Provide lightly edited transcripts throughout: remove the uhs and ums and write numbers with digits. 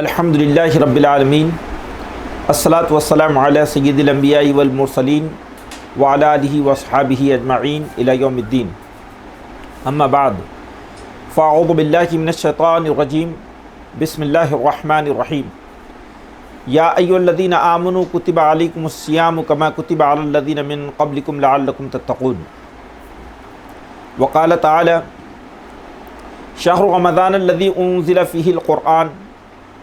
الحمدللہ رب العالمین الصلاۃ والسلام علی سید الانبیاء والمرسلین وعلی آلہ واصحابہ اجمعین الی یوم الدین، اما بعد فاعوذ باللہ من الشیطان الرجیم، بسم اللہ الرحمن الرحیم۔ یا ایھا الذین آمنوا کتب علیکم الصیام کما کتب علی الذین من قبلکم لعلکم تتقون۔ وقال تعالی شہر رمضان الذی انزل فیہ القرآن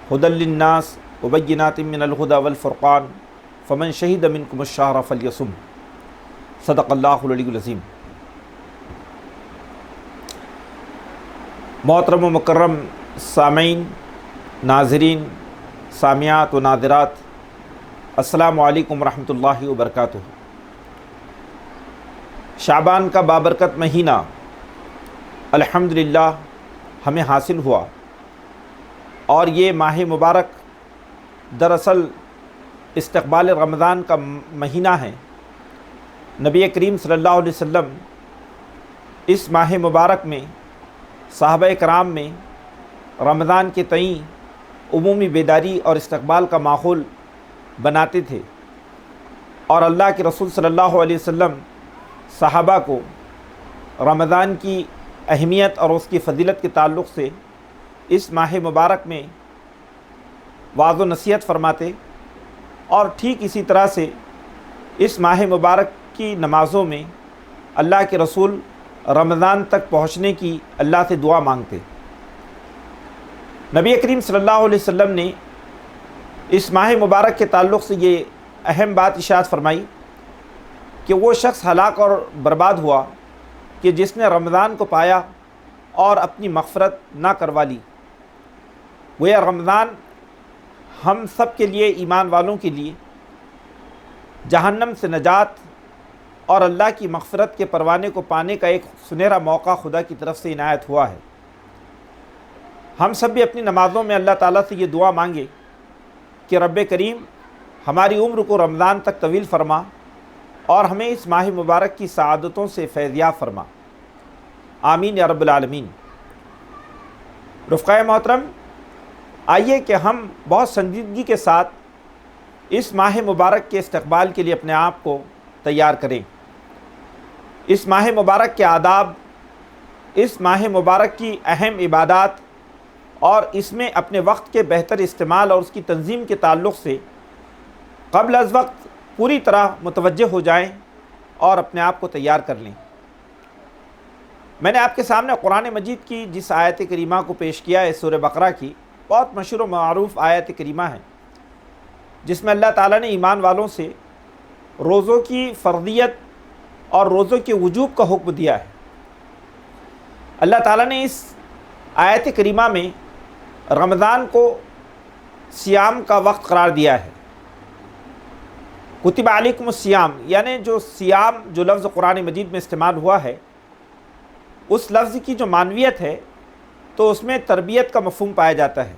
ھدی للناس وبینات من الہدی والفرقان فمن شہد منکم الشہر فلیصم۔ صدق اللہ العلی العظیم۔ محترم و مکرم سامعین، ناظرین، سامعات و ناظرات، السلام علیکم ورحمۃ اللہ وبرکاتہ۔ شعبان کا بابرکت مہینہ الحمدللہ ہمیں حاصل ہوا، اور یہ ماہ مبارک دراصل استقبال رمضان کا مہینہ ہے۔ نبی کریم صلی اللہ علیہ وسلم اس ماہ مبارک میں صحابہ کرام میں رمضان کے تئیں عمومی بیداری اور استقبال کا ماحول بناتے تھے، اور اللہ کے رسول صلی اللہ علیہ وسلم صحابہ کو رمضان کی اہمیت اور اس کی فضیلت کے تعلق سے اس ماہ مبارک میں واعظ و نصیحت فرماتے، اور ٹھیک اسی طرح سے اس ماہ مبارک کی نمازوں میں اللہ کے رسول رمضان تک پہنچنے کی اللہ سے دعا مانگتے۔ نبی کریم صلی اللہ علیہ وسلم نے اس ماہ مبارک کے تعلق سے یہ اہم بات ارشاد فرمائی کہ وہ شخص ہلاک اور برباد ہوا کہ جس نے رمضان کو پایا اور اپنی مغفرت نہ کروا لی۔ گویا رمضان ہم سب کے لیے، ایمان والوں کے لیے، جہنم سے نجات اور اللہ کی مغفرت کے پروانے کو پانے کا ایک سنہرا موقع خدا کی طرف سے عنایت ہوا ہے۔ ہم سب بھی اپنی نمازوں میں اللہ تعالیٰ سے یہ دعا مانگے کہ رب کریم ہماری عمر کو رمضان تک طویل فرما اور ہمیں اس ماہ مبارک کی سعادتوں سے فیضیاب فرما، آمین یا رب العالمین۔ رفقائے محترم، آئیے کہ ہم بہت سنجیدگی کے ساتھ اس ماہ مبارک کے استقبال کے لیے اپنے آپ کو تیار کریں۔ اس ماہ مبارک کے آداب، اس ماہ مبارک کی اہم عبادات اور اس میں اپنے وقت کے بہتر استعمال اور اس کی تنظیم کے تعلق سے قبل از وقت پوری طرح متوجہ ہو جائیں اور اپنے آپ کو تیار کر لیں۔ میں نے آپ کے سامنے قرآن مجید کی جس آیت کریمہ کو پیش کیا ہے، سورہ بقرہ کی بہت مشہور و معروف آیت کریمہ ہے، جس میں اللہ تعالیٰ نے ایمان والوں سے روزوں کی فرضیت اور روزوں کے وجوب کا حکم دیا ہے۔ اللہ تعالیٰ نے اس آیت کریمہ میں رمضان کو صیام کا وقت قرار دیا ہے۔ کتب علیکم الصیام، یعنی جو صیام جو لفظ قرآن مجید میں استعمال ہوا ہے، اس لفظ کی جو معنویت ہے تو اس میں تربیت کا مفہوم پایا جاتا ہے۔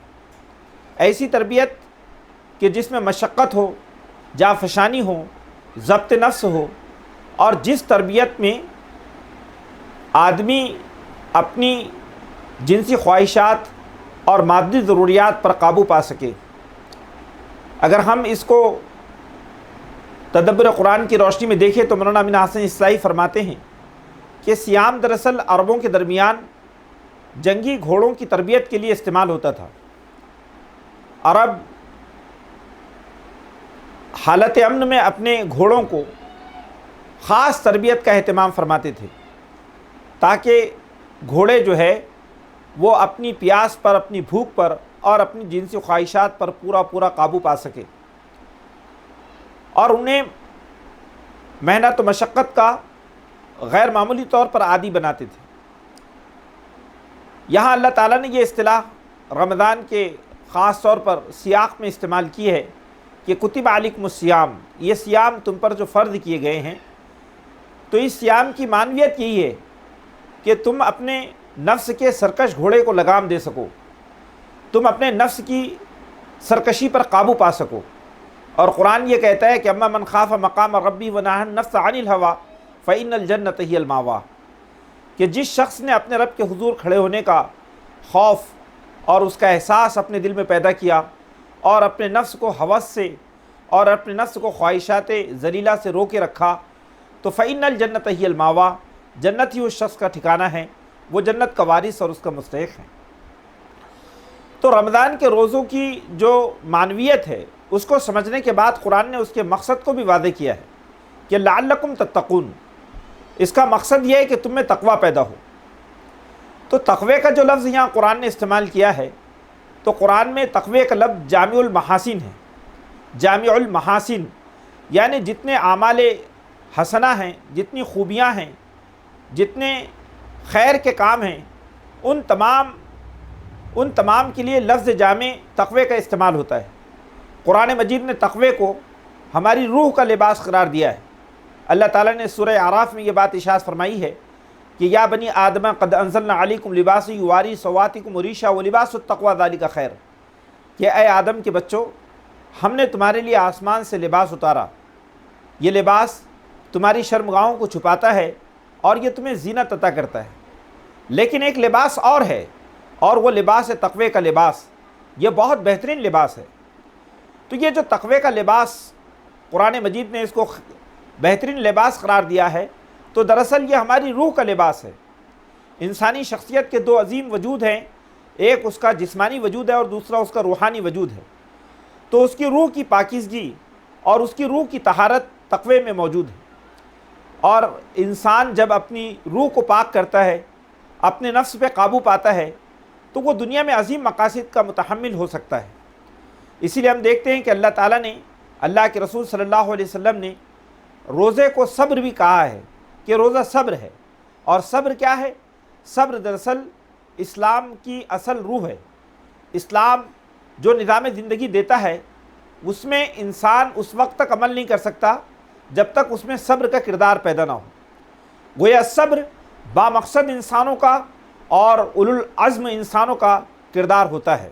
ایسی تربیت کہ جس میں مشقت ہو، جانفشانی ہو، ضبط نفس ہو، اور جس تربیت میں آدمی اپنی جنسی خواہشات اور مادی ضروریات پر قابو پا سکے۔ اگر ہم اس کو تدبر قرآن کی روشنی میں دیکھیں تو مولانا امین احسن اصلاحی فرماتے ہیں کہ صیام دراصل عربوں کے درمیان جنگی گھوڑوں کی تربیت کے لیے استعمال ہوتا تھا۔ عرب حالت امن میں اپنے گھوڑوں کو خاص تربیت کا اہتمام فرماتے تھے، تاکہ گھوڑے جو ہے وہ اپنی پیاس پر، اپنی بھوک پر اور اپنی جنسی خواہشات پر پورا قابو پا سکے، اور انہیں محنت و مشقت کا غیر معمولی طور پر عادی بناتے تھے۔ یہاں اللہ تعالیٰ نے یہ اصطلاح رمضان کے خاص طور پر سیاق میں استعمال کی ہے کہ کتب علیکم الصیام، یہ صیام تم پر جو فرض کیے گئے ہیں۔ تو اس صیام کی معنویت یہی ہے کہ تم اپنے نفس کے سرکش گھوڑے کو لگام دے سکو، تم اپنے نفس کی سرکشی پر قابو پا سکو۔ اور قرآن یہ کہتا ہے کہ اما من خاف مقام ربی ونہا النفس عن الہوی فإن الجنۃ ہی المأویٰ، کہ جس شخص نے اپنے رب کے حضور کھڑے ہونے کا خوف اور اس کا احساس اپنے دل میں پیدا کیا اور اپنے نفس کو ہوس سے اور اپنے نفس کو خواہشات ذلیلہ سے رو کے رکھا تو فإن الجنت ہی الماوا، جنت ہی اس شخص کا ٹھکانہ ہے، وہ جنت کا وارث اور اس کا مستحق ہے۔ تو رمضان کے روزوں کی جو معنویت ہے اس کو سمجھنے کے بعد قرآن نے اس کے مقصد کو بھی واضح کیا ہے کہ لعلکم تتقون، اس کا مقصد یہ ہے کہ تم میں تقوی پیدا ہو۔ تو تقوی کا جو لفظ یہاں قرآن نے استعمال کیا ہے، تو قرآن میں تقوی کا لفظ جامع المحاسن ہے۔ جامع المحاسن یعنی جتنے اعمال حسنہ ہیں، جتنی خوبیاں ہیں، جتنے خیر کے کام ہیں، ان تمام کے لیے لفظ جامع تقوی کا استعمال ہوتا ہے۔ قرآن مجید نے تقوی کو ہماری روح کا لباس قرار دیا ہے۔ اللہ تعالیٰ نے سورہ اعراف میں یہ بات ارشاد فرمائی ہے کہ یا بنی آدم قد انزلنا علیکم لباسا یواری سوآتکم ریشا ولباس التقوی ذالک خیر، کہ اے آدم کے بچوں، ہم نے تمہارے لیے آسمان سے لباس اتارا، یہ لباس تمہاری شرمگاہوں کو چھپاتا ہے اور یہ تمہیں زینت عطا کرتا ہے، لیکن ایک لباس اور ہے، اور وہ لباس ہے تقوی کا لباس۔ یہ بہت بہترین لباس ہے۔ تو یہ جو تقوی کا لباس قرآن مجید نے اس کو بہترین لباس قرار دیا ہے، تو دراصل یہ ہماری روح کا لباس ہے۔ انسانی شخصیت کے دو عظیم وجود ہیں، ایک اس کا جسمانی وجود ہے اور دوسرا اس کا روحانی وجود ہے۔ تو اس کی روح کی پاکیزگی اور اس کی روح کی طہارت تقوی میں موجود ہے، اور انسان جب اپنی روح کو پاک کرتا ہے، اپنے نفس پہ قابو پاتا ہے، تو وہ دنیا میں عظیم مقاصد کا متحمل ہو سکتا ہے۔ اسی لیے ہم دیکھتے ہیں کہ اللہ تعالیٰ نے، اللہ کے رسول صلی اللہ علیہ وسلم نے روزے کو صبر بھی کہا ہے کہ روزہ صبر ہے۔ اور صبر کیا ہے؟ صبر دراصل اسلام کی اصل روح ہے۔ اسلام جو نظام زندگی دیتا ہے، اس میں انسان اس وقت تک عمل نہیں کر سکتا جب تک اس میں صبر کا کردار پیدا نہ ہو۔ گویا صبر بامقصد انسانوں کا اور اولو العزم انسانوں کا کردار ہوتا ہے۔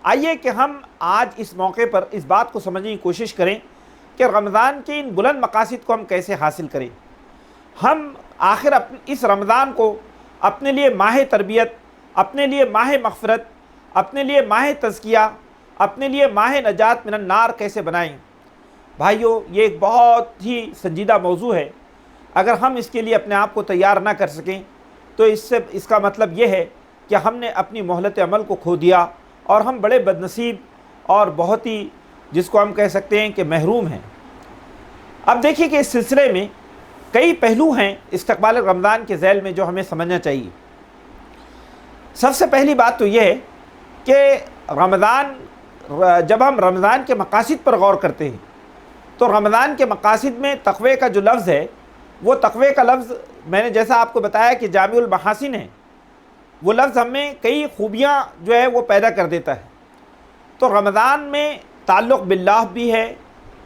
آئیے کہ ہم آج اس موقع پر اس بات کو سمجھنے کی کوشش کریں کہ رمضان کے ان بلند مقاصد کو ہم کیسے حاصل کریں۔ ہم آخر اس رمضان کو اپنے لیے ماہ تربیت، اپنے لیے ماہ مغفرت، اپنے لیے ماہ تزکیہ، اپنے لیے ماہ نجات من النار کیسے بنائیں؟ بھائیو، یہ ایک بہت ہی سنجیدہ موضوع ہے۔ اگر ہم اس کے لیے اپنے آپ کو تیار نہ کر سکیں تو اس کا مطلب یہ ہے کہ ہم نے اپنی مہلت عمل کو کھو دیا اور ہم بڑے بدنصیب اور بہت ہی، جس کو ہم کہہ سکتے ہیں کہ محروم ہیں۔ اب دیکھیے کہ اس سلسلے میں کئی پہلو ہیں استقبال رمضان کے ذیل میں جو ہمیں سمجھنا چاہیے۔ سب سے پہلی بات تو یہ ہے کہ جب ہم رمضان کے مقاصد پر غور کرتے ہیں تو رمضان کے مقاصد میں تقوی کا جو لفظ ہے، وہ تقوی کا لفظ میں نے جیسا آپ کو بتایا کہ جامع المحاسن ہے، وہ لفظ ہمیں کئی خوبیاں جو ہے وہ پیدا کر دیتا ہے۔ تو رمضان میں تعلق باللہ بھی ہے،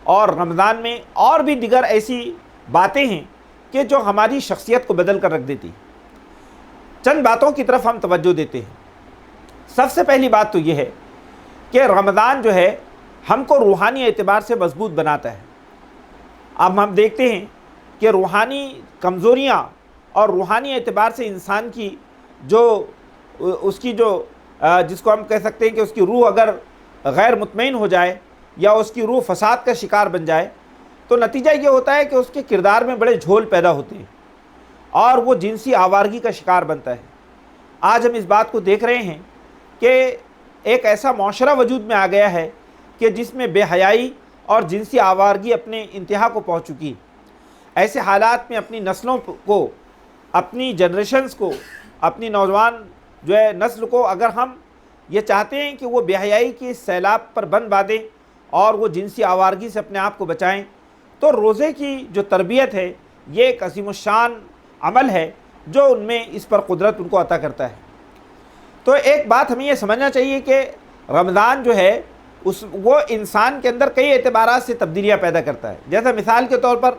اور رمضان میں اور بھی دیگر ایسی باتیں ہیں کہ جو ہماری شخصیت کو بدل کر رکھ دیتی۔ چند باتوں کی طرف ہم توجہ دیتے ہیں۔ سب سے پہلی بات تو یہ ہے کہ رمضان جو ہے ہم کو روحانی اعتبار سے مضبوط بناتا ہے۔ اب ہم دیکھتے ہیں کہ روحانی کمزوریاں اور روحانی اعتبار سے انسان کی اس کی جس کو ہم کہہ سکتے ہیں کہ اس کی روح اگر غیر مطمئن ہو جائے یا اس کی روح فساد کا شکار بن جائے تو نتیجہ یہ ہوتا ہے کہ اس کے کردار میں بڑے جھول پیدا ہوتے ہیں اور وہ جنسی آوارگی کا شکار بنتا ہے۔ آج ہم اس بات کو دیکھ رہے ہیں کہ ایک ایسا معاشرہ وجود میں آ گیا ہے کہ جس میں بے حیائی اور جنسی آوارگی اپنے انتہا کو پہنچ چکی۔ ایسے حالات میں اپنی نسلوں کو، اپنی جنریشنز کو، اپنی نوجوان جو ہے نسل کو اگر ہم یہ چاہتے ہیں کہ وہ بے حیائی کی سیلاب پر بند باندھیں اور وہ جنسی آوارگی سے اپنے آپ کو بچائیں، تو روزے کی جو تربیت ہے یہ ایک عظیم الشان عمل ہے جو ان میں اس پر قدرت ان کو عطا کرتا ہے۔ تو ایک بات ہمیں یہ سمجھنا چاہیے کہ رمضان جو ہے وہ انسان کے اندر کئی اعتبارات سے تبدیلیاں پیدا کرتا ہے۔ جیسا مثال کے طور پر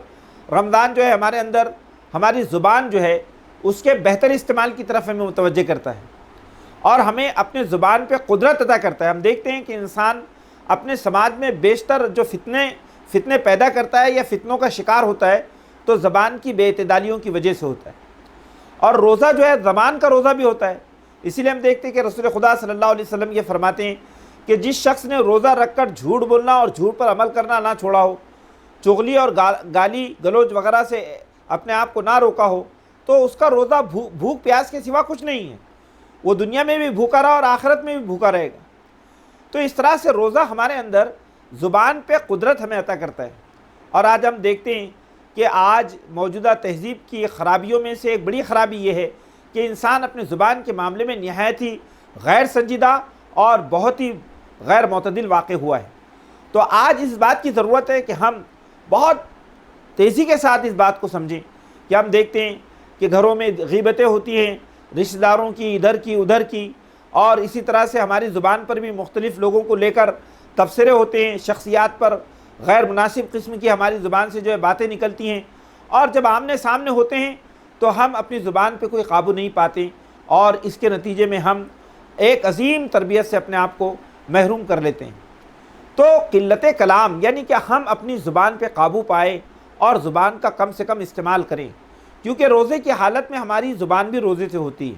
رمضان جو ہے ہمارے اندر ہماری زبان جو ہے اس کے بہتر استعمال کی طرف ہمیں متوجہ کرتا ہے اور ہمیں اپنے زبان پہ قدرت عطا کرتا ہے۔ ہم دیکھتے ہیں کہ انسان اپنے سماج میں بیشتر جو فتنے پیدا کرتا ہے یا فتنوں کا شکار ہوتا ہے تو زبان کی بے اعتدالیوں کی وجہ سے ہوتا ہے۔ اور روزہ جو ہے زبان کا روزہ بھی ہوتا ہے، اسی لیے ہم دیکھتے ہیں کہ رسول خدا صلی اللہ علیہ وسلم یہ فرماتے ہیں کہ جس شخص نے روزہ رکھ کر جھوٹ بولنا اور جھوٹ پر عمل کرنا نہ چھوڑا ہو، چغلی اور گالی گلوچ وغیرہ سے اپنے آپ کو نہ روکا ہو، تو اس کا روزہ بھوک پیاس کے سوا کچھ نہیں ہے، وہ دنیا میں بھی بھوکا رہا اور آخرت میں بھی بھوکا رہے گا۔ تو اس طرح سے روزہ ہمارے اندر زبان پہ قدرت ہمیں عطا کرتا ہے۔ اور آج ہم دیکھتے ہیں کہ آج موجودہ تہذیب کی خرابیوں میں سے ایک بڑی خرابی یہ ہے کہ انسان اپنے زبان کے معاملے میں نہایت ہی غیر سنجیدہ اور بہت ہی غیر معتدل واقع ہوا ہے۔ تو آج اس بات کی ضرورت ہے کہ ہم بہت تیزی کے ساتھ اس بات کو سمجھیں کہ ہم دیکھتے ہیں کہ گھروں میں غیبتیں ہوتی ہیں، رشتہ داروں کی ادھر کی ادھر کی، اور اسی طرح سے ہماری زبان پر بھی مختلف لوگوں کو لے کر تبصرے ہوتے ہیں، شخصیات پر غیر مناسب قسم کی ہماری زبان سے جو ہے باتیں نکلتی ہیں، اور جب آمنے سامنے ہوتے ہیں تو ہم اپنی زبان پہ کوئی قابو نہیں پاتے، اور اس کے نتیجے میں ہم ایک عظیم تربیت سے اپنے آپ کو محروم کر لیتے ہیں۔ تو قلت کلام یعنی کہ ہم اپنی زبان پہ قابو پائیں اور زبان کا کم سے کم استعمال کریں، کیونکہ روزے کی حالت میں ہماری زبان بھی روزے سے ہوتی ہے۔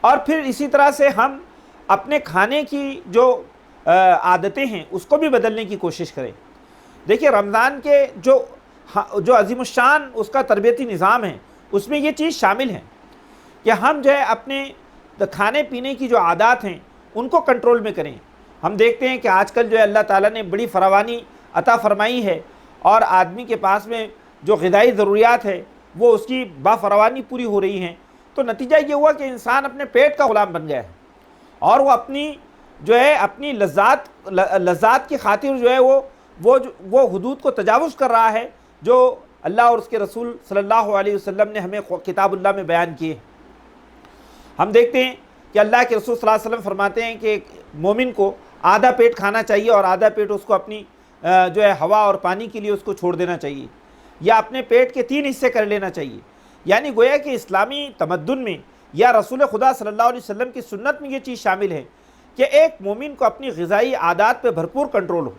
اور پھر اسی طرح سے ہم اپنے کھانے کی جو عادتیں ہیں اس کو بھی بدلنے کی کوشش کریں۔ دیکھیے رمضان کے جو عظیم الشان اس کا تربیتی نظام ہے، اس میں یہ چیز شامل ہے کہ ہم جو ہے اپنے کھانے پینے کی جو عادات ہیں ان کو کنٹرول میں کریں۔ ہم دیکھتے ہیں کہ آج کل جو ہے اللہ تعالیٰ نے بڑی فراوانی عطا فرمائی ہے، اور آدمی کے پاس میں جو غذائی ضروریات ہے وہ اس کی بافراوانی پوری ہو رہی ہیں۔ تو نتیجہ یہ ہوا کہ انسان اپنے پیٹ کا غلام بن گیا ہے، اور وہ اپنی لذات کی خاطر جو ہے وہ حدود کو تجاوز کر رہا ہے جو اللہ اور اس کے رسول صلی اللہ علیہ وسلم نے ہمیں کتاب اللہ میں بیان کیے۔ ہم دیکھتے ہیں کہ اللہ کے رسول صلی اللہ علیہ وسلم فرماتے ہیں کہ مومن کو آدھا پیٹ کھانا چاہیے اور آدھا پیٹ اس کو اپنی جو ہے ہوا اور پانی کے لیے اس کو چھوڑ دینا چاہیے، یا اپنے پیٹ کے 3 حصے کر لینا چاہیے۔ یعنی گویا کہ اسلامی تمدن میں یا رسول خدا صلی اللہ علیہ وسلم کی سنت میں یہ چیز شامل ہے کہ ایک مومن کو اپنی غذائی عادات پہ بھرپور کنٹرول ہو۔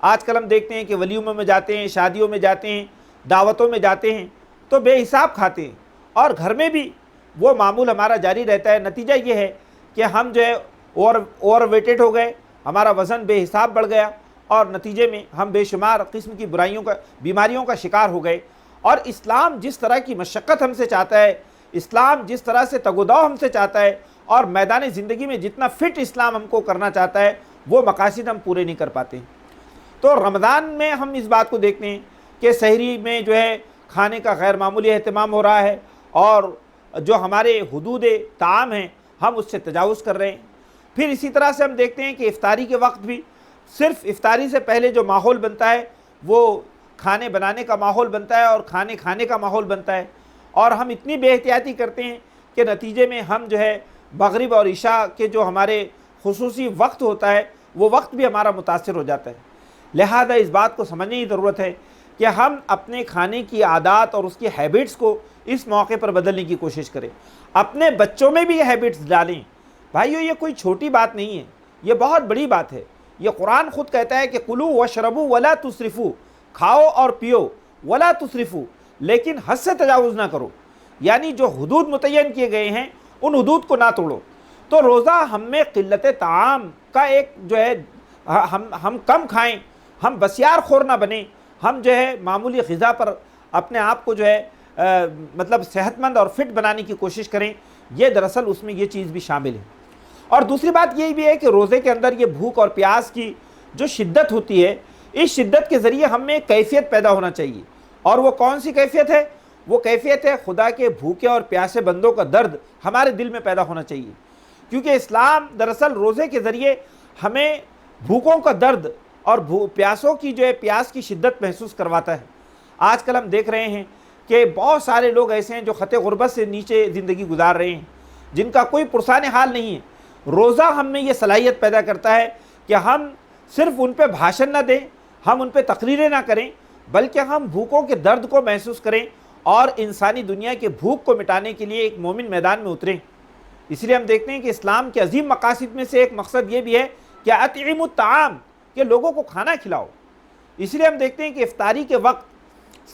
آج کل ہم دیکھتے ہیں کہ ولیموں میں جاتے ہیں، شادیوں میں جاتے ہیں، دعوتوں میں جاتے ہیں تو بے حساب کھاتے ہیں، اور گھر میں بھی وہ معمول ہمارا جاری رہتا ہے۔ نتیجہ یہ ہے کہ ہم جو ہے اوور ویٹڈ ہو گئے، ہمارا وزن بے حساب بڑھ گیا، اور نتیجے میں ہم بے شمار قسم کی بیماریوں کا شکار ہو گئے۔ اور اسلام جس طرح کی مشقت ہم سے چاہتا ہے، اسلام جس طرح سے تگ و دو ہم سے چاہتا ہے، اور میدان زندگی میں جتنا فٹ اسلام ہم کو کرنا چاہتا ہے، وہ مقاصد ہم پورے نہیں کر پاتے۔ تو رمضان میں ہم اس بات کو دیکھتے ہیں کہ سحری میں جو ہے کھانے کا غیر معمولی اہتمام ہو رہا ہے، اور جو ہمارے حدود طعام ہیں ہم اس سے تجاوز کر رہے ہیں۔ پھر اسی طرح سے ہم دیکھتے ہیں کہ افطاری کے وقت بھی صرف افطاری سے پہلے جو ماحول بنتا ہے وہ کھانے بنانے کا ماحول بنتا ہے اور کھانے کا ماحول بنتا ہے، اور ہم اتنی بے احتیاطی کرتے ہیں کہ نتیجے میں ہم جو ہے مغرب اور عشاء کے جو ہمارے خصوصی وقت ہوتا ہے وہ وقت بھی ہمارا متاثر ہو جاتا ہے۔ لہذا اس بات کو سمجھنے کی ضرورت ہے کہ ہم اپنے کھانے کی عادات اور اس کی ہیبٹس کو اس موقع پر بدلنے کی کوشش کریں، اپنے بچوں میں بھی یہ ہیبٹس ڈالیں۔ بھائیو یہ کوئی چھوٹی بات نہیں ہے، یہ بہت بڑی بات ہے۔ یہ قرآن خود کہتا ہے کہ کلوا واشربوا ولا تسرفوا، کھاؤ اور پیو، ولا تسرفوا، لیکن حد سے تجاوز نہ کرو، یعنی جو حدود متعین کیے گئے ہیں ان حدود کو نہ توڑو۔ تو روزہ ہم میں قلت طعام کا ایک جو ہے ہم کم کھائیں، ہم بسیار خور نہ بنیں، ہم جو ہے معمولی غذا پر اپنے آپ کو جو ہے مطلب صحت مند اور فٹ بنانے کی کوشش کریں۔ یہ دراصل اس میں یہ چیز بھی شامل ہے۔ اور دوسری بات یہ بھی ہے کہ روزے کے اندر یہ بھوک اور پیاس کی جو شدت ہوتی ہے، اس شدت کے ذریعے ہم میں ایک کیفیت پیدا ہونا چاہیے، اور وہ کون سی کیفیت ہے؟ وہ کیفیت ہے خدا کے بھوکے اور پیاسے بندوں کا درد ہمارے دل میں پیدا ہونا چاہیے، کیونکہ اسلام دراصل روزے کے ذریعے ہمیں بھوکوں کا درد اور پیاسوں کی جو ہے پیاس کی شدت محسوس کرواتا ہے۔ آج کل ہم دیکھ رہے ہیں کہ بہت سارے لوگ ایسے ہیں جو خط غربت سے نیچے زندگی گزار رہے ہیں، جن کا کوئی پرسان حال نہیں ہے۔ روزہ ہم میں یہ صلاحیت پیدا کرتا ہے کہ ہم صرف ان پہ بھاشن نہ دیں، ہم ان پہ تقریریں نہ کریں، بلکہ ہم بھوکوں کے درد کو محسوس کریں اور انسانی دنیا کے بھوک کو مٹانے کے لیے ایک مومن میدان میں اتریں۔ اس لیے ہم دیکھتے ہیں کہ اسلام کے عظیم مقاصد میں سے ایک مقصد یہ بھی ہے کہ اطعموا الطعام، کہ لوگوں کو کھانا کھلاؤ۔ اس لیے ہم دیکھتے ہیں کہ افطاری کے وقت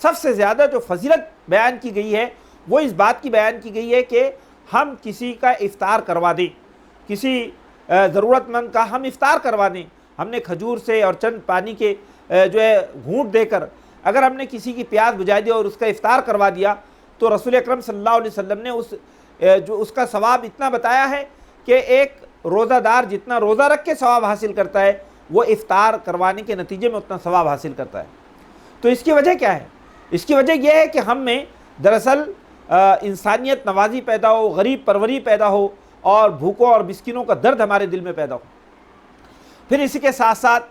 سب سے زیادہ جو فضیلت بیان کی گئی ہے وہ اس بات کی بیان کی گئی ہے کہ ہم کسی کا افطار کروا دیں، کسی ضرورت مند کا ہم افطار کروا دیں، ہم نے کھجور سے اور چند پانی کے جو ہے گھونٹ دے کر اگر ہم نے کسی کی پیاس بجھا دی اور اس کا افطار کروا دیا، تو رسول اکرم صلی اللہ علیہ وسلم نے اس کا ثواب اتنا بتایا ہے کہ ایک روزہ دار جتنا روزہ رکھ کے ثواب حاصل کرتا ہے، وہ افطار کروانے کے نتیجے میں اتنا ثواب حاصل کرتا ہے۔ تو اس کی وجہ کیا ہے؟ اس کی وجہ یہ ہے کہ ہم میں دراصل انسانیت نوازی پیدا ہو، غریب پروری پیدا ہو، اور بھوکوں اور مسکینوں کا درد ہمارے دل میں پیدا ہو۔ پھر اسی کے ساتھ ساتھ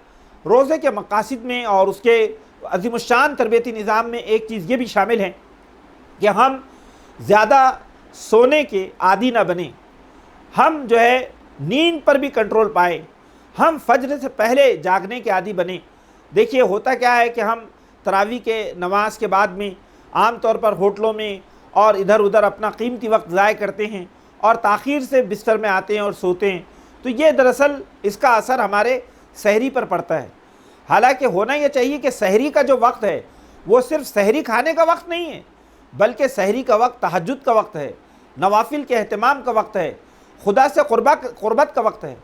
روزے کے مقاصد میں اور اس کے عظیم الشان تربیتی نظام میں ایک چیز یہ بھی شامل ہے کہ ہم زیادہ سونے کے عادی نہ بنیں، ہم جو ہے نیند پر بھی کنٹرول پائیں، ہم فجر سے پہلے جاگنے کے عادی بنیں۔ دیکھیے ہوتا کیا ہے کہ ہم تراویح کے نماز کے بعد میں عام طور پر ہوٹلوں میں اور ادھر ادھر اپنا قیمتی وقت ضائع کرتے ہیں اور تاخیر سے بستر میں آتے ہیں اور سوتے ہیں، تو یہ دراصل اس کا اثر ہمارے سحری پر پڑتا ہے۔ حالانکہ ہونا یہ چاہیے کہ سحری کا جو وقت ہے وہ صرف سحری کھانے کا وقت نہیں ہے، بلکہ سحری کا وقت تہجد کا وقت ہے، نوافل کے اہتمام کا وقت ہے، خدا سے قربت کا وقت ہے۔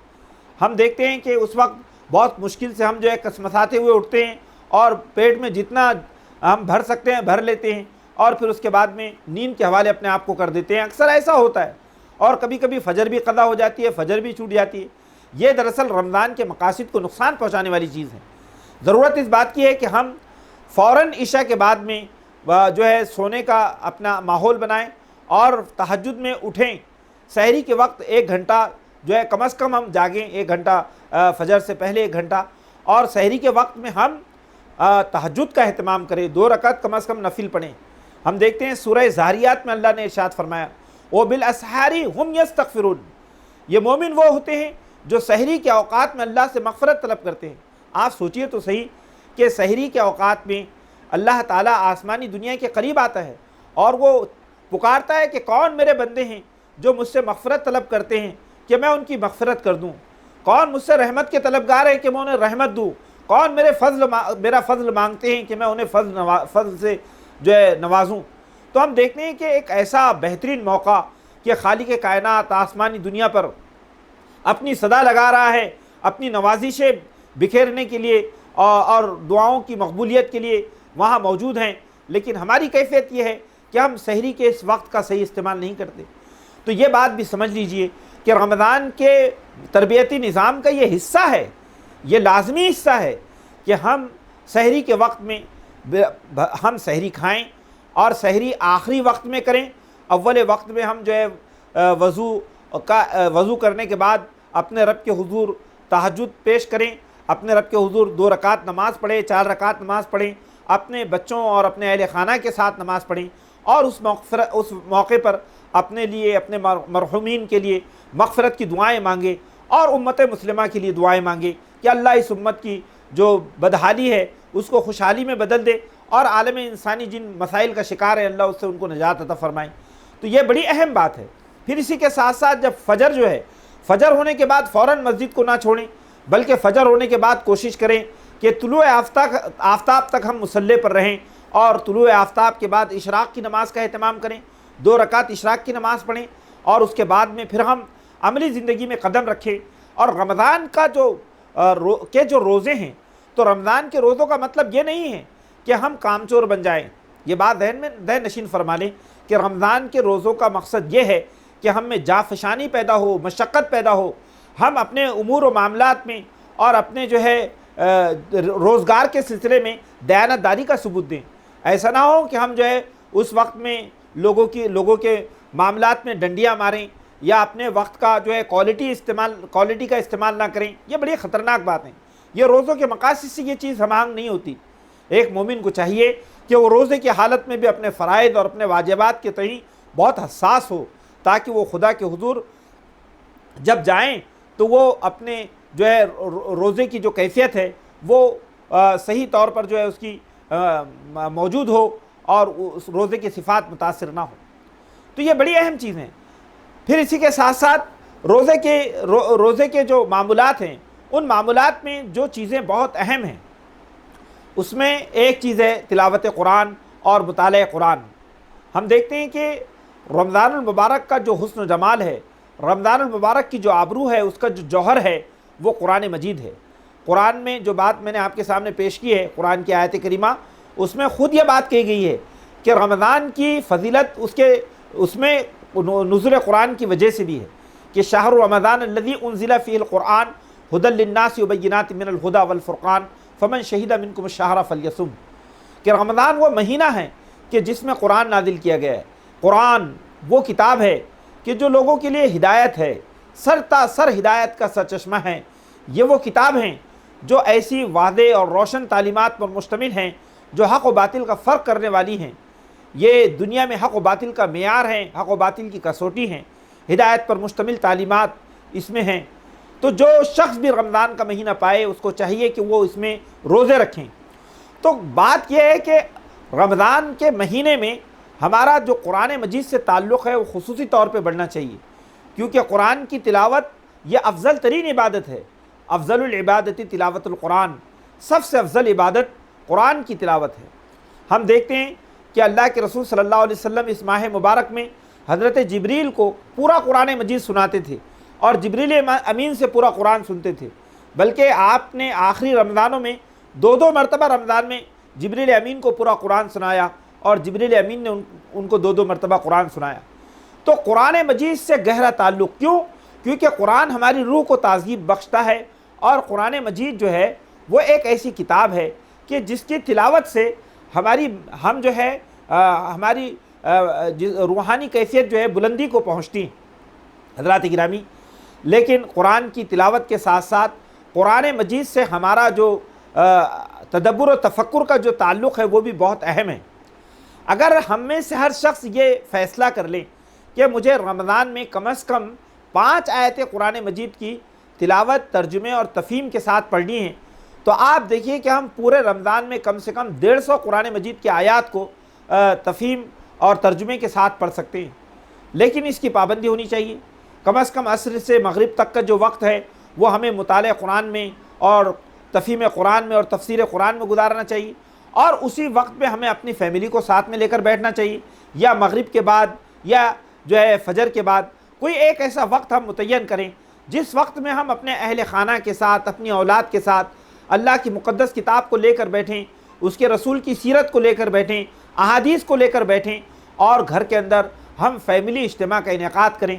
ہم دیکھتے ہیں کہ اس وقت بہت مشکل سے ہم جو ہے کسمساتے ہوئے اٹھتے ہیں اور پیٹ میں جتنا ہم بھر سکتے ہیں بھر لیتے ہیں، اور پھر اس کے بعد میں نیند کے حوالے اپنے آپ کو کر دیتے ہیں۔ اکثر ایسا ہوتا ہے، اور کبھی کبھی فجر بھی قضا ہو جاتی ہے، فجر بھی چھوٹ جاتی ہے۔ یہ دراصل رمضان کے مقاصد کو نقصان پہنچانے والی چیز ہے۔ ضرورت اس بات کی ہے کہ ہم فوراً عشاء کے بعد میں جو ہے سونے کا اپنا ماحول بنائیں اور تہجد میں اٹھیں، سحری کے وقت 1 گھنٹہ جو ہے کم از کم ہم جاگیں، 1 گھنٹہ فجر سے پہلے 1 گھنٹہ، اور سحری کے وقت میں ہم تہجد کا اہتمام کریں، 2 رکعت کم از کم نفل پڑھیں۔ ہم دیکھتے ہیں سورہ زاریات میں اللہ نے ارشاد فرمایا وَبِالْأَسْحَارِ هُمْ يَسْتَغْفِرُونَ، یہ مومن وہ ہوتے ہیں جو سحری کے اوقات میں اللہ سے مغفرت طلب کرتے ہیں۔ آپ سوچئے تو صحیح کہ سحری کے اوقات میں اللہ تعالیٰ آسمانی دنیا کے قریب آتا ہے اور وہ پکارتا ہے کہ کون میرے بندے ہیں جو مجھ سے مغفرت طلب کرتے ہیں کہ میں ان کی مغفرت کر دوں، کون مجھ سے رحمت کے طلبگار ہے کہ میں انہیں رحمت دوں، کون میرا فضل مانگتے ہیں کہ میں انہیں فضل سے جو ہے نوازوں۔ تو ہم دیکھتے ہیں کہ ایک ایسا بہترین موقع کہ خالق کائنات آسمانی دنیا پر اپنی صدا لگا رہا ہے، اپنی نوازشیں بکھیرنے کے لیے اور دعاؤں کی مقبولیت کے لیے وہاں موجود ہیں، لیکن ہماری کیفیت یہ ہے کہ ہم سحری کے اس وقت کا صحیح استعمال نہیں کرتے۔ تو یہ بات بھی سمجھ لیجئے کہ رمضان کے تربیتی نظام کا یہ حصہ ہے، یہ لازمی حصہ ہے کہ ہم سحری کے وقت میں ہم سحری کھائیں، اور سحری آخری وقت میں کریں۔ اول وقت میں ہم جو ہے وضو کرنے کے بعد اپنے رب کے حضور تہجد پیش کریں، اپنے رب کے حضور 2 رکعت نماز پڑھیں، 4 رکعت نماز پڑھیں، اپنے بچوں اور اپنے اہل خانہ کے ساتھ نماز پڑھیں، اور اس موقع پر اپنے لیے، اپنے مرحومین کے لیے مغفرت کی دعائیں مانگیں، اور امت مسلمہ کے لیے دعائیں مانگیں کہ اللہ اس امت کی جو بدحالی ہے اس کو خوشحالی میں بدل دے، اور عالم انسانی جن مسائل کا شکار ہے اللہ اس سے ان کو نجات عطا فرمائے۔ تو یہ بڑی اہم بات ہے۔ پھر اسی کے ساتھ ساتھ جب فجر جو ہے، فجر ہونے کے بعد فوراً مسجد کو نہ چھوڑیں، بلکہ فجر ہونے کے بعد کوشش کریں کہ طلوع آفتاب تک ہم مصلی پر رہیں، اور طلوع آفتاب کے بعد اشراق کی نماز کا اہتمام کریں، 2 رکعت اشراق کی نماز پڑھیں، اور اس کے بعد میں پھر ہم عملی زندگی میں قدم رکھیں۔ اور رمضان کا جو روزے ہیں، تو رمضان کے روزوں کا مطلب یہ نہیں ہے کہ ہم کام چور بن جائیں۔ یہ بات ذہن نشین فرما لیں کہ رمضان کے روزوں کا مقصد یہ ہے کہ ہم میں جافشانی پیدا ہو، مشقت پیدا ہو، ہم اپنے امور و معاملات میں اور اپنے جو ہے روزگار کے سلسلے میں دیانت داری کا ثبوت دیں۔ ایسا نہ ہو کہ ہم جو ہے اس وقت میں لوگوں کے معاملات میں ڈنڈیاں ماریں، یا اپنے وقت کا جو ہے کوالٹی کا استعمال نہ کریں۔ یہ بڑی خطرناک بات ہے۔ یہ روزوں کے مقاصد سے یہ چیز ہم آہنگ نہیں ہوتی۔ ایک مومن کو چاہیے کہ وہ روزے کی حالت میں بھی اپنے فرائض اور اپنے واجبات کے تئیں بہت حساس ہو، تاکہ وہ خدا کے حضور جب جائیں تو وہ اپنے جو ہے روزے کی جو کیفیت ہے وہ صحیح طور پر جو ہے اس کی موجود ہو، اور اس روزے کی صفات متاثر نہ ہو۔ تو یہ بڑی اہم چیز ہیں۔ پھر اسی کے ساتھ ساتھ روزے کے جو معمولات ہیں، ان معمولات میں جو چیزیں بہت اہم ہیں، اس میں ایک چیز ہے تلاوت قرآن اور مطالعہ قرآن۔ ہم دیکھتے ہیں کہ رمضان المبارک کا جو حسن و جمال ہے، رمضان المبارک کی جو آبرو ہے، اس کا جو جوہر ہے، وہ قرآن مجید ہے۔ قرآن میں جو بات میں نے آپ کے سامنے پیش کی ہے، قرآن کی آیت کریمہ، اس میں خود یہ بات کہی گئی ہے کہ رمضان کی فضیلت اس میں نزول قرآن کی وجہ سے بھی ہے کہ شہر رمضان الذی انزل فیہ القرآن ھدی للناس وبینات من الھدی والفرقان فمن شہد منکم الشہر فلیصم، کہ رمضان وہ مہینہ ہے کہ جس میں قرآن نازل کیا گیا ہے۔ قرآن وہ کتاب ہے کہ جو لوگوں کے لیے ہدایت ہے، سر تا سر ہدایت کا سرچشمہ ہے۔ یہ وہ کتاب ہیں جو ایسی واضح اور روشن تعلیمات پر مشتمل ہیں جو حق و باطل کا فرق کرنے والی ہیں۔ یہ دنیا میں حق و باطل کا معیار ہیں، حق و باطل کی کسوٹی ہیں، ہدایت پر مشتمل تعلیمات اس میں ہیں۔ تو جو شخص بھی رمضان کا مہینہ پائے، اس کو چاہیے کہ وہ اس میں روزے رکھیں۔ تو بات یہ ہے کہ رمضان کے مہینے میں ہمارا جو قرآن مجید سے تعلق ہے وہ خصوصی طور پہ بڑھنا چاہیے، کیونکہ قرآن کی تلاوت یہ افضل ترین عبادت ہے۔ افضل العبادت تلاوت القرآن، سب سے افضل عبادت قرآن کی تلاوت ہے۔ ہم دیکھتے ہیں کہ اللہ کے رسول صلی اللہ علیہ وسلم اس ماہ مبارک میں حضرت جبریل کو پورا قرآن مجید سناتے تھے، اور جبریل امین سے پورا قرآن سنتے تھے، بلکہ آپ نے آخری رمضانوں میں دو مرتبہ رمضان میں جبریل امین کو پورا قرآن سنایا، اور جبریل امین نے ان کو دو مرتبہ قرآن سنایا۔ تو قرآن مجید سے گہرا تعلق کیوں؟ کیونکہ قرآن ہماری روح کو تہذیب بخشتا ہے، اور قرآن مجید جو ہے وہ ایک ایسی کتاب ہے کہ جس کی تلاوت سے ہماری روحانی کیفیت جو ہے بلندی کو پہنچتی ہے۔ حضرات گرامی، لیکن قرآن کی تلاوت کے ساتھ ساتھ قرآن مجید سے ہمارا جو تدبر و تفکر کا جو تعلق ہے وہ بھی بہت اہم ہے۔ اگر ہم میں سے ہر شخص یہ فیصلہ کر لیں کہ مجھے رمضان میں کم از کم 5 آیتیں قرآن مجید کی تلاوت، ترجمے اور تفہیم کے ساتھ پڑھنی ہیں، تو آپ دیکھیے کہ ہم پورے رمضان میں کم سے کم 150 قرآن مجید کی آیات کو تفہیم اور ترجمے کے ساتھ پڑھ سکتے ہیں۔ لیکن اس کی پابندی ہونی چاہیے، کم از کم عصر سے مغرب تک کا جو وقت ہے وہ ہمیں مطالعہ قرآن میں اور تفہیم قرآن میں اور تفسیر قرآن میں گزارنا چاہیے، اور اسی وقت میں ہمیں اپنی فیملی کو ساتھ میں لے کر بیٹھنا چاہیے، یا مغرب کے بعد یا جو ہے فجر کے بعد کوئی ایک ایسا وقت ہم متعین کریں جس وقت میں ہم اپنے اہل خانہ کے ساتھ، اپنی اولاد کے ساتھ اللہ کی مقدس کتاب کو لے کر بیٹھیں، اس کے رسول کی سیرت کو لے کر بیٹھیں، احادیث کو لے کر بیٹھیں، اور گھر کے اندر ہم فیملی اجتماع کا انعقاد کریں،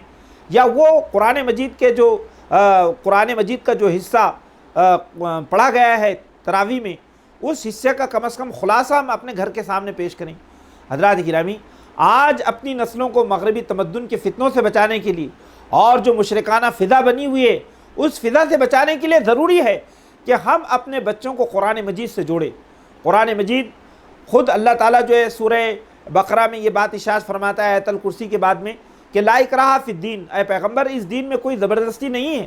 یا وہ قرآن مجید کا جو حصہ پڑھا گیا ہے تراویح میں، اس حصے کا کم از کم خلاصہ ہم اپنے گھر کے سامنے پیش کریں۔ حضرات گرامی، آج اپنی نسلوں کو مغربی تمدن کے فتنوں سے بچانے کے لیے، اور جو مشرکانہ فضا بنی ہوئی ہے اس فضا سے بچانے کے لیے ضروری ہے کہ ہم اپنے بچوں کو قرآن مجید سے جوڑیں۔ قرآن مجید خود اللہ تعالیٰ جو ہے سورہ بقرہ میں یہ بات ارشاد فرماتا ہے آیت الکرسی کے بعد میں کہ لا اکراہ فی الدین، اے پیغمبر اس دین میں کوئی زبردستی نہیں ہے۔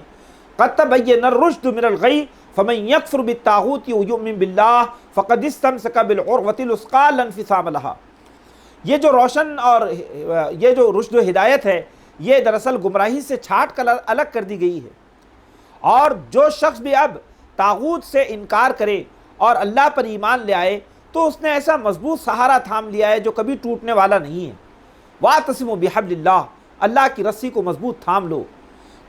قد تبین الرشد من الغی فمن یکفر بالطاغوت ویؤمن باللہ فقد استمسک بالعروۃ الوثقی لا انفصام لہا۔ یہ جو روشن اور یہ جو رشد و ہدایت ہے، یہ دراصل گمراہی سے چھانٹ کر الگ کر دی گئی ہے، اور جو شخص بھی اب طاغوت سے انکار کرے اور اللہ پر ایمان لے آئے تو اس نے ایسا مضبوط سہارا تھام لیا ہے جو کبھی ٹوٹنے والا نہیں ہے۔ وَاعْتَصِمُوا بِحَبْلِ اللَّهِ، اللہ کی رسی کو مضبوط تھام لو۔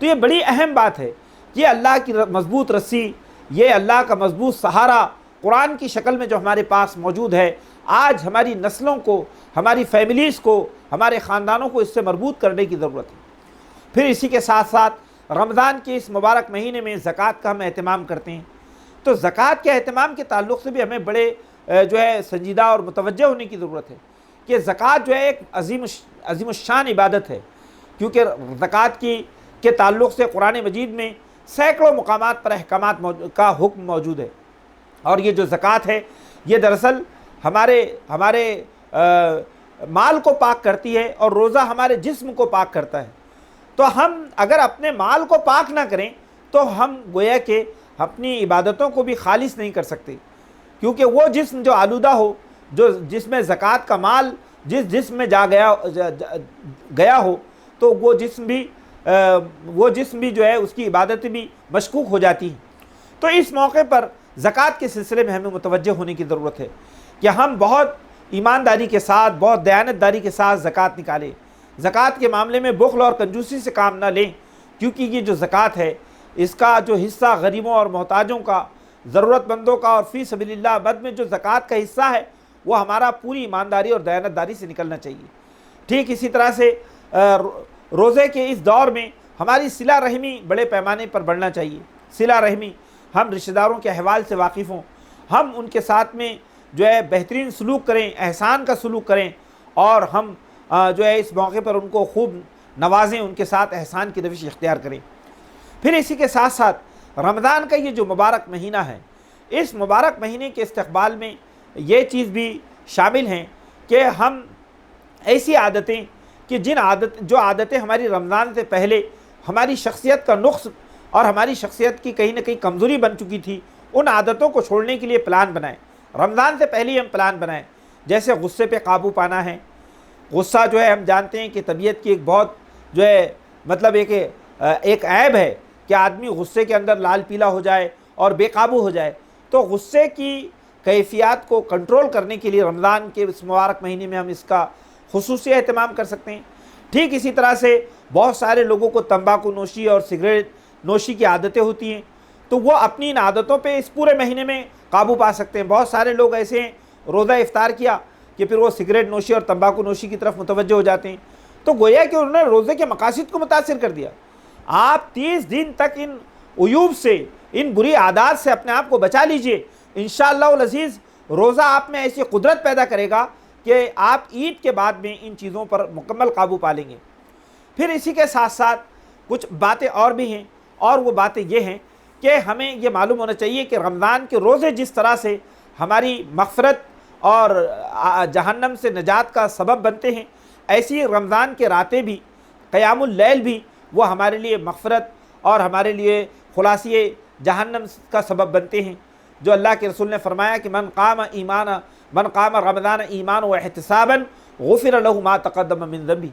تو یہ بڑی اہم بات ہے کہ اللہ کی مضبوط رسی، یہ اللہ کا مضبوط سہارا قرآن کی شکل میں جو ہمارے پاس موجود ہے، آج ہماری نسلوں کو، ہماری فیملیز کو، ہمارے خاندانوں کو اس سے مربوط کرنے کی ضرورت ہے۔ پھر اسی کے ساتھ ساتھ رمضان کے اس مبارک مہینے میں زکوٰۃ کا ہم اہتمام کرتے ہیں، تو زکوٰۃ کے اہتمام کے تعلق سے بھی ہمیں بڑے جو ہے سنجیدہ اور متوجہ ہونے کی ضرورت ہے کہ زکوٰۃ جو ہے ایک عظیم الشان عبادت ہے، کیونکہ زکوٰۃ کے تعلق سے قرآن مجید میں سینکڑوں مقامات پر احکامات کا حکم موجود ہے، اور یہ جو زکوٰۃ ہے یہ دراصل ہمارے مال کو پاک کرتی ہے، اور روزہ ہمارے جسم کو پاک کرتا ہے۔ تو ہم اگر اپنے مال کو پاک نہ کریں تو ہم گویا کہ اپنی عبادتوں کو بھی خالص نہیں کر سکتے، کیونکہ وہ جسم جو آلودہ ہو، جس میں زکوٰۃ کا مال جس جسم میں گیا ہو، تو وہ جسم بھی جو ہے اس کی عبادتیں بھی مشکوک ہو جاتی ہیں۔ تو اس موقع پر زکوٰۃ کے سلسلے میں ہمیں متوجہ ہونے کی ضرورت ہے کہ ہم بہت ایمانداری کے ساتھ، بہت دیانتداری کے ساتھ زکوٰۃ نکالیں، زکوٰۃ کے معاملے میں بخل اور کنجوسی سے کام نہ لیں، کیونکہ یہ جو زکوٰۃ ہے اس کا جو حصہ غریبوں اور محتاجوں کا، ضرورت مندوں کا اور فی سبیل اللہ مد میں جو زکوٰۃ کا حصہ ہے وہ ہمارا پوری ایمانداری اور دیانتداری سے نکلنا چاہیے۔ ٹھیک اسی طرح سے روزے کے اس دور میں ہماری صلہ رحمی بڑے پیمانے پر بڑھنا چاہیے۔ صلہ رحمی، ہم رشتہ داروں کے احوال سے واقف ہوں، ہم ان کے ساتھ میں جو ہے بہترین سلوک کریں، احسان کا سلوک کریں، اور ہم جو ہے اس موقع پر ان کو خوب نوازیں، ان کے ساتھ احسان کی روش اختیار کریں۔ پھر اسی کے ساتھ ساتھ رمضان کا یہ جو مبارک مہینہ ہے، اس مبارک مہینے کے استقبال میں یہ چیز بھی شامل ہیں کہ ہم ایسی عادتیں کہ جو عادتیں ہماری رمضان سے پہلے ہماری شخصیت کا نقص اور ہماری شخصیت کی کہیں نہ کہیں کمزوری بن چکی تھی، ان عادتوں کو چھوڑنے کے لیے پلان بنائیں۔ رمضان سے پہلے ہی ہم پلان بنائیں، جیسے غصے پہ قابو پانا ہے۔ غصہ جو ہے ہم جانتے ہیں کہ طبیعت کی ایک بہت جو ہے مطلب ایک عیب ہے کہ آدمی غصے کے اندر لال پیلا ہو جائے اور بے قابو ہو جائے۔ تو غصے کی کیفیات کو کنٹرول کرنے کے لیے رمضان کے اس مبارک مہینے میں ہم اس کا خصوصی اہتمام کر سکتے ہیں۔ ٹھیک اسی طرح سے بہت سارے لوگوں کو تمباکو نوشی اور سگریٹ نوشی کی عادتیں ہوتی ہیں، تو وہ اپنی ان عادتوں پہ اس پورے مہینے میں قابو پا سکتے ہیں۔ بہت سارے لوگ ایسے ہیں، روزہ افطار کیا کہ پھر وہ سگریٹ نوشی اور تمباکو نوشی کی طرف متوجہ ہو جاتے ہیں، تو گویا کہ انہوں نے روزے کے مقاصد کو متاثر کر دیا۔ آپ 30 دن تک ان عیوب سے، ان بری عادات سے اپنے آپ کو بچا لیجئے، انشاءاللہ العزیز روزہ آپ میں ایسی قدرت پیدا کرے گا کہ آپ عید کے بعد میں ان چیزوں پر مکمل قابو پا لیں گے۔ پھر اسی کے ساتھ ساتھ کچھ باتیں اور بھی ہیں، اور وہ باتیں یہ ہیں کہ ہمیں یہ معلوم ہونا چاہیے کہ رمضان کے روزے جس طرح سے ہماری مغفرت اور جہنم سے نجات کا سبب بنتے ہیں، ایسی رمضان کے راتیں بھی، قیام اللیل بھی، وہ ہمارے لیے مغفرت اور ہمارے لیے خلاصی جہنم کا سبب بنتے ہیں۔ جو اللہ کے رسول نے فرمایا کہ من قام رمضان ایمان و احتسابا غفر له ما تقدم من ذنبه،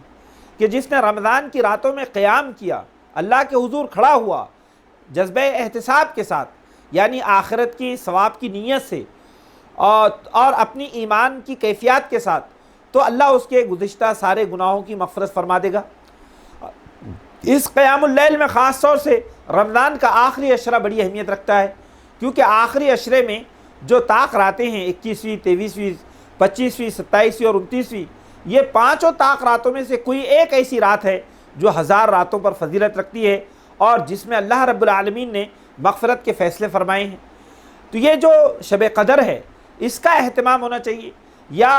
کہ جس نے رمضان کی راتوں میں قیام کیا، اللہ کے حضور کھڑا ہوا جذبہ احتساب کے ساتھ، یعنی آخرت کی ثواب کی نیت سے اور اپنی ایمان کی کیفیات کے ساتھ، تو اللہ اس کے گزشتہ سارے گناہوں کی مغفرت فرما دے گا۔ اس قیام اللیل میں خاص طور سے رمضان کا آخری عشرہ بڑی اہمیت رکھتا ہے، کیونکہ آخری عشرے میں جو طاق راتیں ہیں، 21ویں، 23ویں، 25ویں، 27ویں اور 29ویں، یہ پانچوں طاق راتوں میں سے کوئی ایک ایسی رات ہے جو 1000 راتوں پر فضیلت رکھتی ہے، اور جس میں اللہ رب العالمین نے مغفرت کے فیصلے فرمائے ہیں۔ تو یہ جو شب قدر ہے، اس کا اہتمام ہونا چاہیے، یا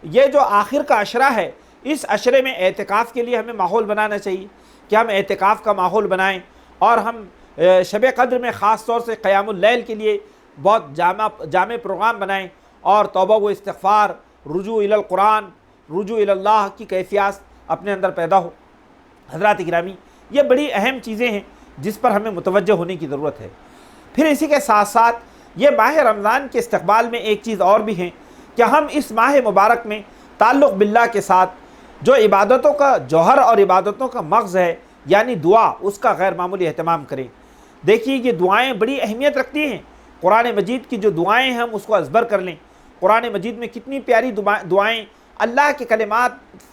یہ جو آخر کا عشرہ ہے، اس عشرے میں اعتکاف کے لیے ہمیں ماحول بنانا چاہیے کہ ہم اعتکاف کا ماحول بنائیں، اور ہم شب قدر میں خاص طور سے قیام اللیل کے لیے بہت جامع پروگرام بنائیں، اور توبہ و استغفار، رجوع الی القرآن، رجوع الی اللہ کی کیفیات اپنے اندر پیدا ہو۔ حضرات گرامی، یہ بڑی اہم چیزیں ہیں جس پر ہمیں متوجہ ہونے کی ضرورت ہے۔ پھر اسی کے ساتھ ساتھ یہ ماہ رمضان کے استقبال میں ایک چیز اور بھی ہے کہ ہم اس ماہ مبارک میں تعلق باللہ کے ساتھ جو عبادتوں کا جوہر اور عبادتوں کا مغز ہے، یعنی دعا، اس کا غیر معمولی اہتمام کریں۔ دیکھیے یہ دعائیں بڑی اہمیت رکھتی ہیں۔ قرآن مجید کی جو دعائیں ہیں ہم اس کو ازبر کر لیں۔ قرآن مجید میں کتنی پیاری دعائیں اللہ کے کلمات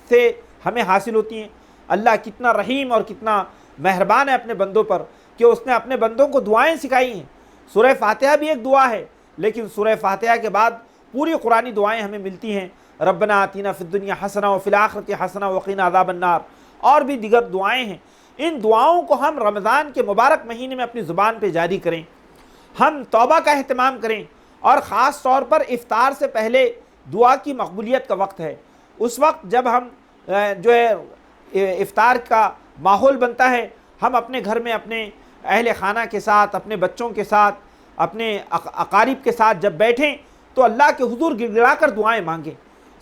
سے ہمیں حاصل ہوتی ہیں۔ اللہ کتنا رحیم اور کتنا مہربان ہے اپنے بندوں پر کہ اس نے اپنے بندوں کو دعائیں سکھائی ہیں۔ سورہ فاتحہ بھی ایک دعا ہے، لیکن سورہ فاتحہ کے بعد پوری قرآنی دعائیں ہمیں ملتی ہیں۔ ربنا آتینا فی الدنیا حسنہ وفی الآخرۃ حسنہ وقنا عذاب النار، اور بھی دیگر دعائیں ہیں۔ ان دعاؤں کو ہم رمضان کے مبارک مہینے میں اپنی زبان پہ جاری کریں، ہم توبہ کا اہتمام کریں، اور خاص طور پر افطار سے پہلے دعا کی مقبولیت کا وقت ہے۔ اس وقت جب ہم جو ہے افطار کا ماحول بنتا ہے، ہم اپنے گھر میں اپنے اہل خانہ کے ساتھ، اپنے بچوں کے ساتھ، اپنے اقارب کے ساتھ جب بیٹھیں تو اللہ کے حضور گڑ گڑا کر دعائیں مانگیں۔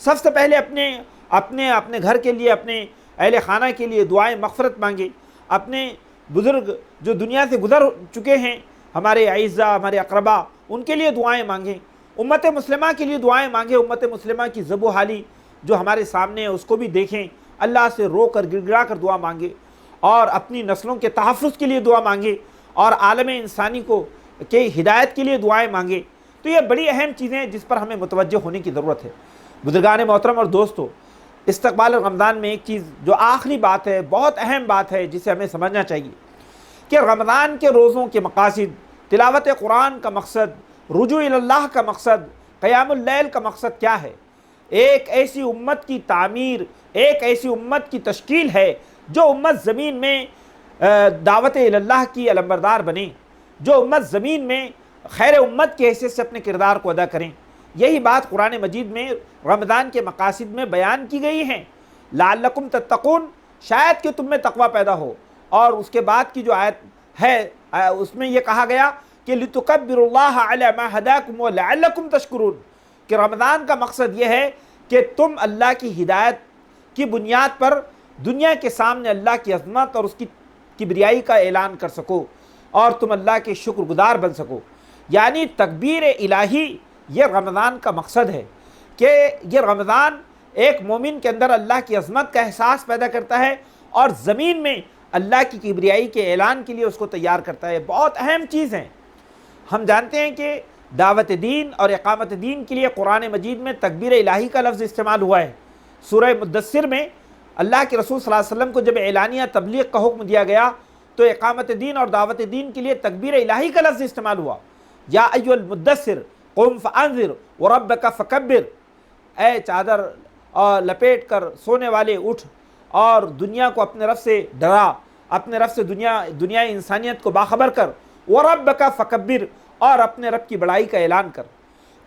سب سے پہلے اپنے گھر کے لیے، اپنے اہل خانہ کے لیے دعائیں مغفرت مانگیں۔ اپنے بزرگ جو دنیا سے گزر چکے ہیں، ہمارے اعزا، ہمارے اقربا، ان کے لیے دعائیں مانگیں۔ امت مسلمہ کے لیے دعائیں مانگیں۔ امت مسلمہ کی ذب و حالی جو ہمارے سامنے ہے اس کو بھی دیکھیں، اللہ سے رو کر گڑ گڑا کر دعا مانگیں، اور اپنی نسلوں کے تحفظ کے لیے دعا مانگیں، اور عالم انسانی کی ہدایت کے لیے دعائیں مانگیں۔ تو یہ بڑی اہم چیزیں ہیں جس پر ہمیں متوجہ ہونے کی ضرورت ہے۔ بزرگان محترم اور دوستو، استقبال رمضان میں ایک چیز جو آخری بات ہے، بہت اہم بات ہے جسے ہمیں سمجھنا چاہیے کہ رمضان کے روزوں کے مقاصد، تلاوت قرآن کا مقصد، رجوع اللہ کا مقصد، قیام اللیل کا مقصد کیا ہے؟ ایک ایسی امت کی تعمیر، ایک ایسی امت کی تشکیل ہے جو امت زمین میں دعوت اللہ کی علمبردار بنے، جو امت زمین میں خیر امت کی حیثیت سے اپنے کردار کو ادا کریں۔ یہی بات قرآن مجید میں رمضان کے مقاصد میں بیان کی گئی ہیں، لعلکم تتقون، شاید کہ تم میں تقوی پیدا ہو۔ اور اس کے بعد کی جو آیت ہے اس میں یہ کہا گیا کہ لِتُكَبِّرُوا اللَّهَ عَلَى مَا هَدَاكُمْ وَلَعَلَّكُمْ تَشْكُرُونَ، کہ رمضان کا مقصد یہ ہے کہ تم اللہ کی ہدایت کی بنیاد پر دنیا کے سامنے اللہ کی عظمت اور اس کی کبریائی کا اعلان کر سکو اور تم اللہ کے شکر گزار بن سکو۔ یعنی تکبیر الہی یہ رمضان کا مقصد ہے کہ یہ رمضان ایک مومن کے اندر اللہ کی عظمت کا احساس پیدا کرتا ہے اور زمین میں اللہ کی کبریائی کے اعلان کے لیے اس کو تیار کرتا ہے۔ بہت اہم چیز ہے۔ ہم جانتے ہیں کہ دعوت دین اور اقامت دین کے لیے قرآن مجید میں تکبیر الہی کا لفظ استعمال ہوا ہے۔ سورہ مدثر میں اللہ کے رسول صلی اللہ علیہ وسلم کو جب اعلانیہ تبلیغ کا حکم دیا گیا تو اقامت دین اور دعوت دین کے لیے تکبیر الہی کا لفظ استعمال ہوا۔ یا ایھا المدثر قم فانذر وربک فکبر، اے چادر لپیٹ کر سونے والے اٹھ اور دنیا کو اپنے رب سے ڈرا، اپنے رب سے دنیا انسانیت کو باخبر کر، وربک فکبر، اور اپنے رب کی بڑائی کا اعلان کر۔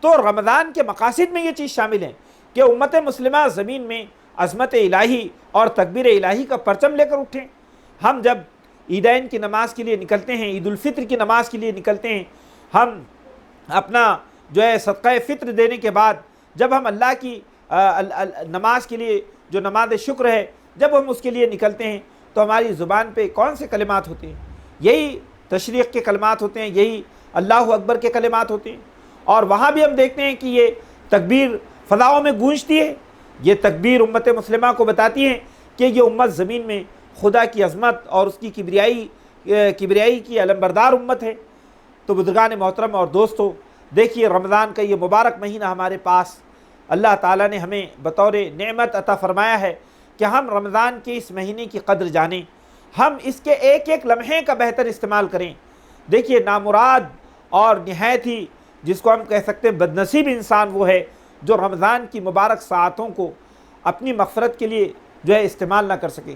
تو رمضان کے مقاصد میں یہ چیز شامل ہے کہ امت مسلمہ زمین میں عظمت الہی اور تکبیر الہی کا پرچم لے کر اٹھیں۔ ہم جب عیدین کی نماز کے لیے نکلتے ہیں، عید الفطر کی نماز کے لیے نکلتے ہیں، ہم اپنا جو ہے صدقہ فطر دینے کے بعد جب ہم اللہ کی نماز کے لیے جو نماز شکر ہے جب ہم اس کے لیے نکلتے ہیں تو ہماری زبان پہ کون سے کلمات ہوتے ہیں؟ یہی تشریق کے کلمات ہوتے ہیں، یہی اللہ اکبر کے کلمات ہوتے ہیں۔ اور وہاں بھی ہم دیکھتے ہیں کہ یہ تکبیر فضاؤں میں گونجتی ہے۔ یہ تکبیر امت مسلمہ کو بتاتی ہے کہ یہ امت زمین میں خدا کی عظمت اور اس کی کبریائی کی علمبردار امت ہے۔ تو بزرگان محترم اور دوستو، دیکھیے رمضان کا یہ مبارک مہینہ ہمارے پاس اللہ تعالیٰ نے ہمیں بطور نعمت عطا فرمایا ہے کہ ہم رمضان کے اس مہینے کی قدر جانیں، ہم اس کے ایک ایک لمحے کا بہتر استعمال کریں۔ دیکھیے نامراد اور نہایت ہی جس کو ہم کہہ سکتے ہیں بد نصیب انسان وہ ہے جو رمضان کی مبارک ساعتوں کو اپنی مغفرت کے لیے جو ہے استعمال نہ کر سکے۔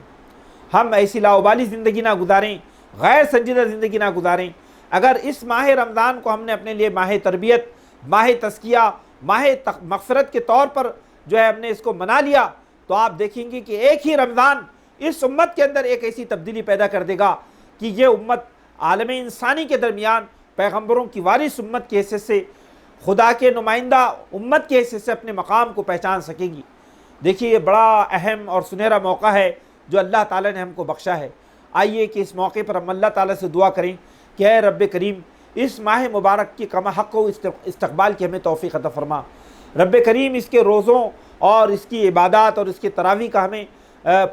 ہم ایسی لاؤبالی زندگی نہ گزاریں، غیر سنجیدہ زندگی نہ گزاریں۔ اگر اس ماہ رمضان کو ہم نے اپنے لیے ماہ تربیت، ماہ تزکیہ، ماہ مغفرت کے طور پر جو ہے ہم نے اس کو منا لیا تو آپ دیکھیں گے کہ ایک ہی رمضان اس امت کے اندر ایک ایسی تبدیلی پیدا کر دے گا کہ یہ امت عالم انسانی کے درمیان پیغمبروں کی وارث امت کی حیثیت سے، خدا کے نمائندہ امت کی حیثیت سے اپنے مقام کو پہچان سکے گی۔ دیکھیے یہ بڑا اہم اور سنہرا موقع ہے جو اللہ تعالیٰ نے ہم کو بخشا ہے۔ آئیے کہ اس موقع پر ہم اللہ تعالیٰ سے دعا کریں کہ اے رب کریم اس ماہ مبارک کی کما حق و استقبال کی ہمیں توفیق عطا فرما۔ رب کریم اس کے روزوں اور اس کی عبادات اور اس کی تراویح کا ہمیں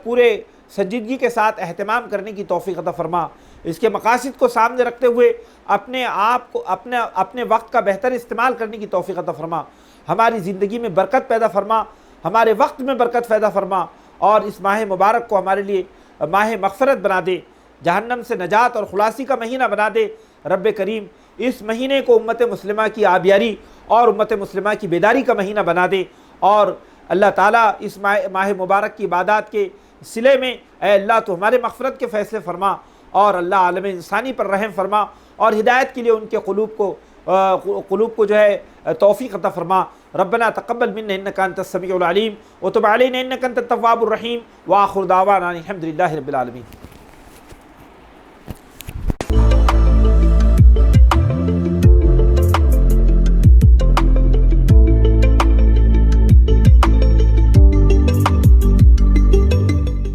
پورے سنجیدگی کے ساتھ اہتمام کرنے کی توفیق عطا فرما۔ اس کے مقاصد کو سامنے رکھتے ہوئے اپنے آپ کو اپنے وقت کا بہتر استعمال کرنے کی توفیق عطا فرما۔ ہماری زندگی میں برکت پیدا فرما، ہمارے وقت میں برکت پیدا فرما، اور اس ماہ مبارک کو ہمارے لیے ماہ مغفرت بنا دے، جہنم سے نجات اور خلاصی کا مہینہ بنا دے۔ رب کریم اس مہینے کو امت مسلمہ کی آبیاری اور امت مسلمہ کی بیداری کا مہینہ بنا دے، اور اللہ تعالیٰ اس ماہ مبارک کی عبادات کے صلے میں اے اللہ تو ہمارے مغفرت کے فیصلے فرما، اور اللہ عالم انسانی پر رحم فرما، اور ہدایت کے لیے ان کے قلوب کو جو ہے توفیق عطا فرما۔ ربنا تقبل منا انک انت السمیع العلیم وتب علینا انک انت التواب الرحیم، وآخر دعوانا الحمد للہ رب العالمین۔